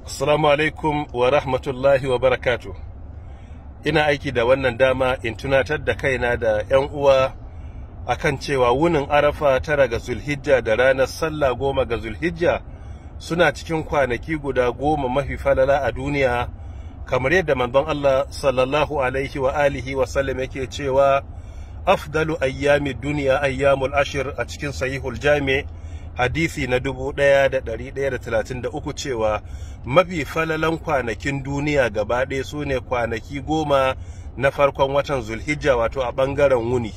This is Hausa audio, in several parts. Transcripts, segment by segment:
Assalamu alaikum wa rahmatullahi wa barakatuh. Ina aiki da wannan dama in tunatar da kaina da 'yan uwa akan cewa wunin Arafa 9 ga Zulhijja da ranar Sallah 10 ga Zulhijja suna cikin kwanaki guda 10 mafi falala a duniya, kamar yadda manzon Allah sallallahu alaihi wa alihi wa sallam yake cewa afdalu ayyami duniya ayyamul ashir a cikin sahihul jami' hadisi na 1133 cewa mafi falalan kwanakin duniya gaba ɗaya su ne kwanaki 10 na farkon watan Zulhijja, wato a ɓangaren wuni.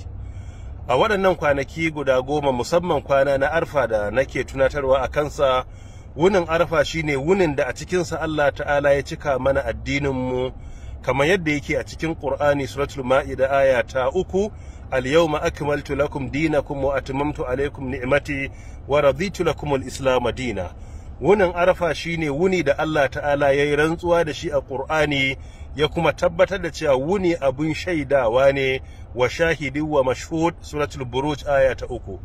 A waɗannan kwanaki guda 10 musamman kwana na Arfa da nake tunatarwa a kansa, wunin Arfa shine wunin da a cikinsa Allah ta'ala ya cika mana addininmu kamar yadda yake a cikin Qur'ani suratul Ma'ida aya ta 3, al-yawma akmaltu lakum dinakum wa atmamtu alaykum ni'mati wa raditu lakum al-islam dina. Wunin Arafa shine wuni da Allah ta'ala yayi rantsuwa da shi a Qur'ani, ya kuma tabbatar da cewa wuni abun shaidawa ne, wa shahidi wa mashhud suratul Buruj aya ta 3.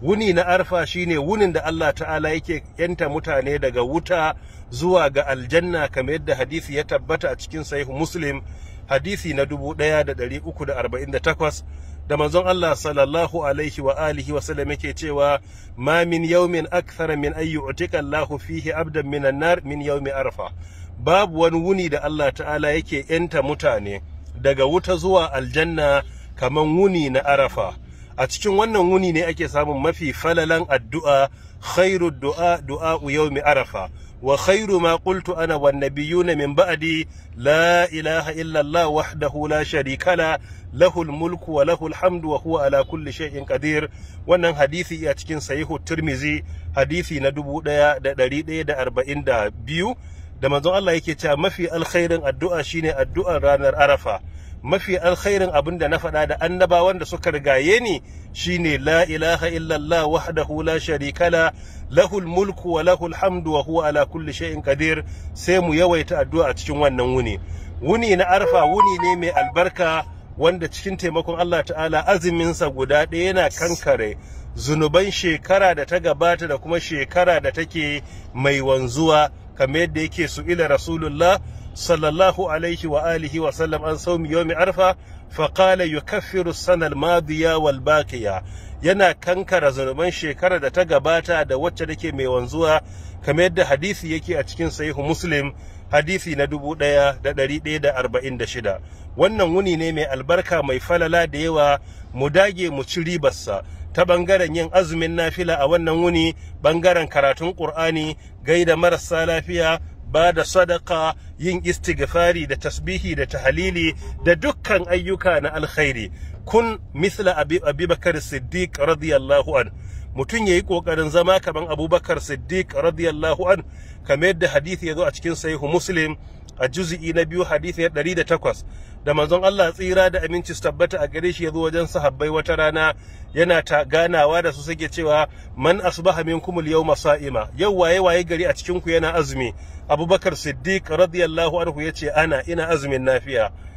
Wuni na Arfa shine wunin da Allah ta'ala yake yanta mutane daga wuta zuwa ga aljanna, kamar yadda hadisi ya tabbata a cikin sahih Muslim hadisi na 1348 da manzon Allah sallallahu alaihi wa alihi wa sallam yake cewa ma min yawmin akthara min an yu'tika Allahu fihi abdan minan nar min yawmi Arfa. Babu wani wuni da Allah ta'ala yake yanta mutane daga wuta zuwa aljanna kaman wuni na Arafa. A cikin wannan wuni ne ake samun mafi falalan addu'a, khairu du'a du'a'u yawmi Arafa, wa khairu ma qultu ana wan nabiyyuna min ba'di la ilaha illa Allah wahdahu la sharika la lahul mulku wa lahul hamdu wa huwa ala kulli shay'in qadir. Wannan hadisi a cikin sahihu Tirmizi hadisi na 1142 da manzon Allah yake cewa mafi alkhairin addu'a shine addu'ar ranar Arafa. Mafi alkhairin abin da na faɗa da annabawan da suka rigaye ni shine la ilaha illallah wahdahu la sharika la lahul mulku wa lahul hamdu wa huwa ala kulli shay'in qadir. Sai mu yawaita addu'a a cikin wannan wuni. Wuni na Arfa wuni ne mai albarka wanda cikin taimakon Allah ta'ala azuminsa guda ɗaya yana kankare zunuban shekara da ta gabata da kuma shekara da take mai wanzuwa, kamar yadda yake su'ila Rasulullah sallallahu alaihi wa alihi wa sallam an saumi yawmi Arfa faqala yukaffiru as-sana al-madiya wal baqiya. Yana kankara zunuban shekara da ta gabata da wacce take mai wanzuwa, kamar yadda hadisi yake a cikin sahihu Muslim hadisi na 1146. Wannan wuni ne mai albarka mai falala da yawa, mu dage mu ci ribarsa ta bangaren yin azumin nafila a wannan wuni, bangaren karatun Qur'ani, gaida marasa lafiya, ba da sadaka, yin istighfari da tasbihi da tahlili da dukkan ayyuka na alkhairi. Kun misla Abubakar Siddiq radiyallahu an, mutum yayi kokarin zama kaman Abubakar Siddiq radiyallahu an, kamar yadda hadisi yazo a cikin sahihu Muslim a juz'i na 2 hadisi 108 da manzon Allah tsira da aminci su tabbata a gare shi yazo wajen sahabbai wata rana yana ta ganawa da su, suke cewa man asbaha minkum al-yawma sa'ima, yau waye gari a cikin ku yana azumi. Abubakar Siddiq radiyallahu anhu yace ina azumin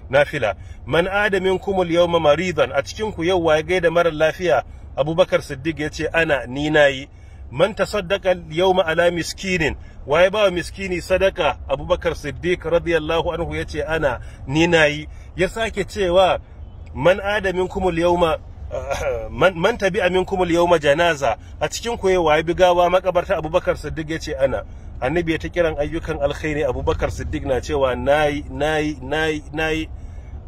nafila. Man ada minkum al-yawma maridan, a cikin ku yau waye gaida mara lafiya. Abubakar Siddiq yace ni nayi. Man tasaddaqa al-yawma ala miskinin, waye ba miskini sadaka. Abubakar Siddiq radiyallahu anhu yace ni nayi. Ya sake cewa man ada minkum al-yawma man tabi'a minkum al-yawma janaza, a cikin ku waye bigawa makabarta. Abubakar Siddiq yace annabi ya ta kiran ayyukan alkhairi, Abubakar Siddiq na cewa nayi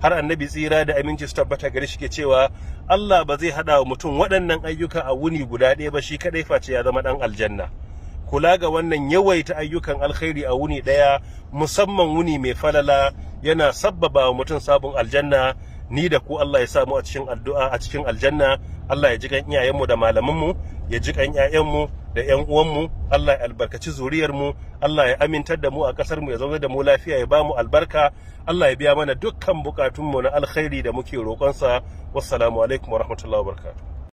har annabi tsira da aminci su tabbata gare shi ke cewa Allah ba zai hada wa mutum waɗannan ayyuka a wuni guda ɗaya ba shi kadai face ya zama dan aljanna. Kula ga wannan yawaita ayyukan alkhairi a wuni ɗaya, musamman wuni mai falala, yana sabbaba wa mutum sabon aljanna. Ni da ku Allah ya samu a cikin addu'a a cikin aljanna. Allah ya ji kan iyayenmu da malamanmu, ya ji kan ƴaƴanmu da ƴan uwanmu. Allah ya albarkaci zuriyarmu, Allah ya amintar da mu a ƙasar mu, ya zauna da mu lafiya, ya ba mu albarka. Allah ya biya mana dukkan bukatunmu na alkhairi da muke roƙonsa. Wassalamu alaikum wa rahmatullahi wa barakatuh.